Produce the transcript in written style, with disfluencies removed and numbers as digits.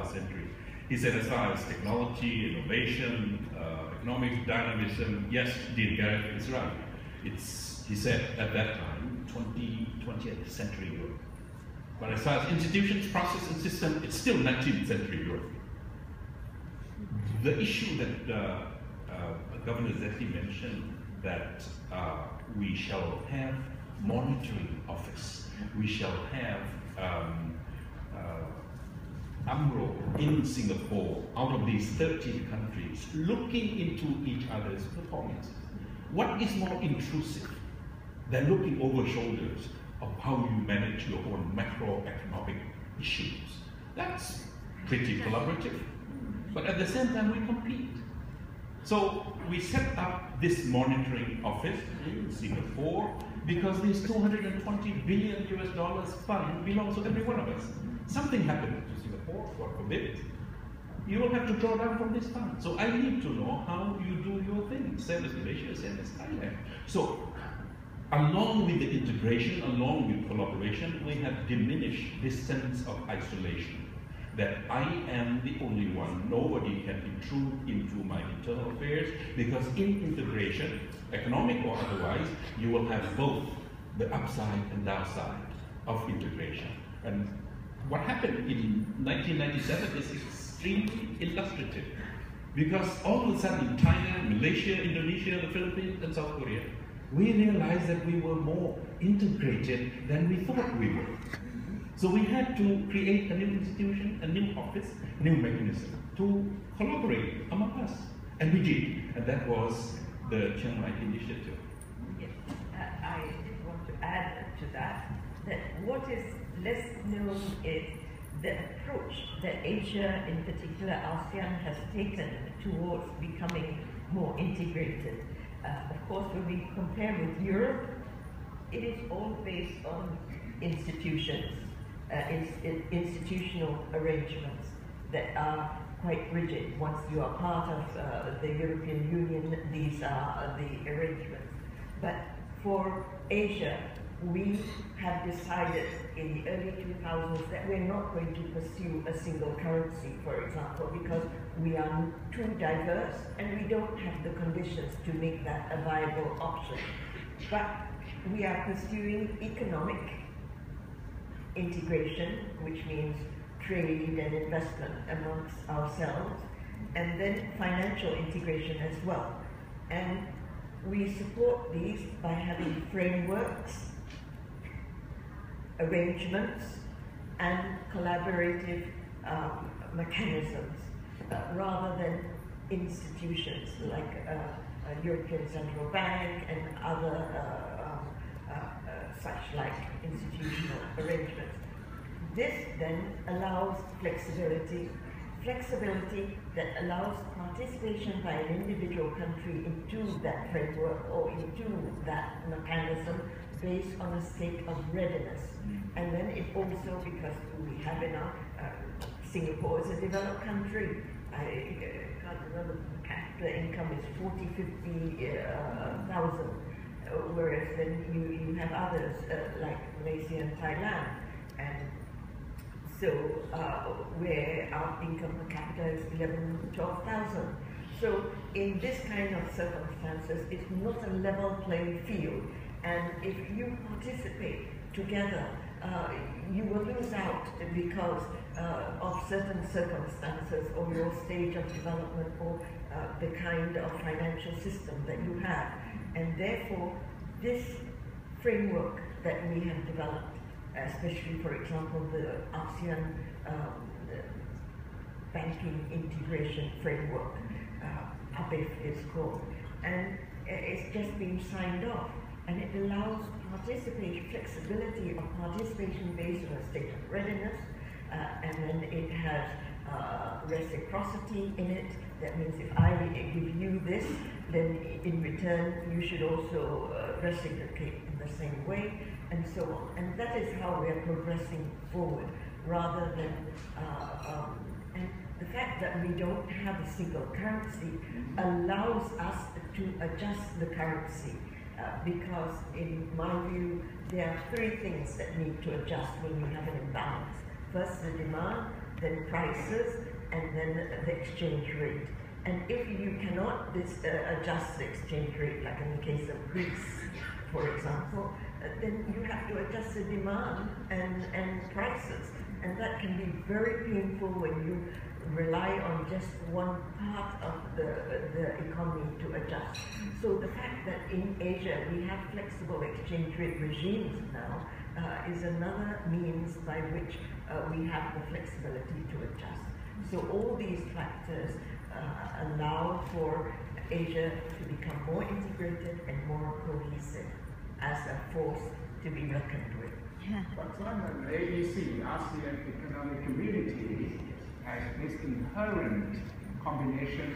last century. He said as far as technology, innovation, economic dynamism, yes, indeed, Gareth is right. He said at that time, 20th century Europe. But as far as institutions, process, and system, it's still 19th century Europe. The issue that Governor Zethi mentioned, that we shall have monitoring office, we shall have UMRO in Singapore, out of these 13 countries, looking into each other's performances. What is more intrusive than looking over shoulders of how you manage your own macroeconomic issues? That's pretty collaborative. But at the same time, we compete. So we set up this monitoring office in Singapore because this $220 billion US fund belongs to every one of us. Something happened to Singapore, God forbid, you will have to draw down from this fund. So I need to know how you do your thing, same as Malaysia, same as Thailand. So along with the integration, along with collaboration, we have diminished this sense of isolation, that I am the only one, nobody can intrude into my internal affairs, because in integration, economic or otherwise, you will have both the upside and downside of integration. And what happened in 1997 is extremely illustrative, because all of a sudden Thailand, Malaysia, Indonesia, the Philippines, and South Korea, we realized that we were more integrated than we thought we were. So we had to create a new institution, a new office, new mechanism to collaborate among us. And we did, and that was the Chiang Mai Initiative. Yes, I want to add to that what is less known is the approach that Asia, in particular ASEAN, has taken towards becoming more integrated. Of course, when we compare with Europe, it is all based on institutions, institutional arrangements that are quite rigid. Once you are part of the European Union, these are the arrangements. But for Asia, we have decided in the early 2000s that we're not going to pursue a single currency, for example, because we are too diverse and we don't have the conditions to make that a viable option. But we are pursuing economic integration, which means trade and investment amongst ourselves, and then financial integration as well. And we support these by having frameworks, arrangements, and collaborative mechanisms, rather than institutions like a European Central Bank and other such like institutional arrangements. This then allows flexibility that allows participation by an individual country into that framework or into that mechanism based on a state of readiness. And then it also, because we have enough, Singapore is a developed country. I can't remember, the capita income is 50,000, whereas then you have others like Malaysia and Thailand. And so where our income per capita is 11,000 to 12,000. So in this kind of circumstances, it's not a level playing field. And if you participate together, you will lose out because of certain circumstances or your stage of development or the kind of financial system that you have. And therefore, this framework that we have developed, especially, for example, the ASEAN banking integration framework, PABIF is called, and it's just been signed off. And it allows participation, flexibility of participation based on a state of readiness, and then it has reciprocity in it. That means if I give you this, then in return you should also reciprocate in the same way, and so on. And that is how we are progressing forward, rather than, and the fact that we don't have a single currency allows us to adjust the currency. Because in my view, there are three things that need to adjust when you have an imbalance. First, the demand, then prices, and then the exchange rate. And if you cannot adjust the exchange rate, like in the case of Greece, for example, then you have to adjust the demand and prices. And that can be very painful when you rely on just one part of the economy to adjust. So the fact that in Asia we have flexible exchange rate regimes now is another means by which we have the flexibility to adjust. So all these factors allow for Asia to become more integrated and more cohesive as a force to be reckoned with. But Simon, AEC, ASEAN Economic Community, has this inherent combination